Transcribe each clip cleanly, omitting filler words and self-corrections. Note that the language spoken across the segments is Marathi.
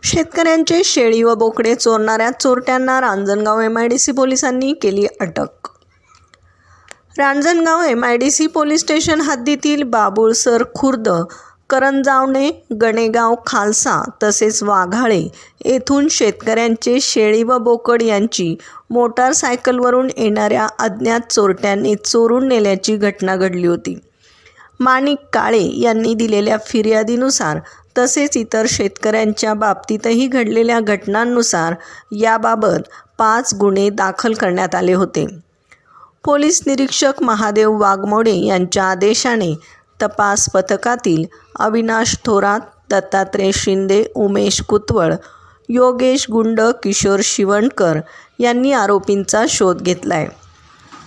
शेतकऱ्यांचे शेळी व बोकडे चोरणाऱ्या चोरट्यांना रांजणगाव MIDC पोलिसांनी केली अटक। रांजणगाव MIDC पोलीस स्टेशन हद्दीतील बाबुळसर खुर्द, करंजावणे, गणेगाव खालसा तसेच वाघाळे येथून शेतकऱ्यांचे शेळी व बोकड यांची मोटारसायकलवरून येणाऱ्या अज्ञात चोरट्यांनी चोरून नेल्याची घटना घडली होती। माणिक काळे यांनी दिलेल्या फिर्यादीनुसार तसेच इतर शेतकऱ्यांच्या बाबतीतही घडलेल्या घटनांनुसार याबाबत 5 गुन्हे दाखल करण्यात आले होते। पोलीस निरीक्षक महादेव वाघमोडे यांच्या आदेशाने तपास पथकातील अविनाश थोरात, दत्तात्रय शिंदे, उमेश कुतवळ, योगेश गुंड, किशोर शिवणकर यांनी आरोपींचा शोध घेतलाय।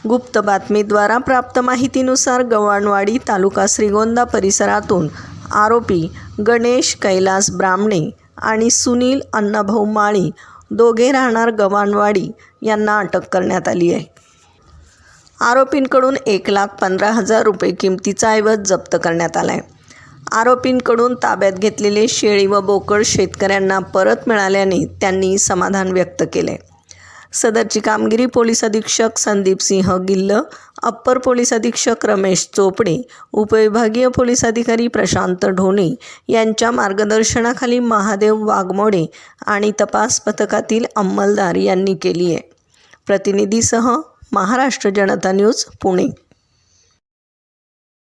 गुप्त बातमीद्वारा प्राप्त माहितीनुसार गव्हाणवाडी तालुका श्रीगोंदा परिसरातून आरोपी गणेश कैलास ब्राह्मणे आणि सुनील अण्णाभाऊ माळी दोघे राहणार गव्हाणवाडी यांना अटक करण्यात आली आहे। आरोपींकडून 1,15,000 रुपये किमतीचा ऐवज जप्त करण्यात आला आहे। आरोपींकडून ताब्यात घेतलेले शेळी व बोकड शेतकऱ्यांना परत मिळाल्याने त्यांनी समाधान व्यक्त केले। सदरची कामगिरी पोलीस अधीक्षक संदीप सिंह गिल्ल, अप्पर पोलीस अधीक्षक रमेश चोपडे, उपविभागीय पोलीस अधिकारी प्रशांत ढोणे यांच्या मार्गदर्शनाखाली महादेव वाघमोडे आणि तपास पथकातील अंमलदार यांनी केली आहे। प्रतिनिधीसह महाराष्ट्र जनता न्यूज, पुणे।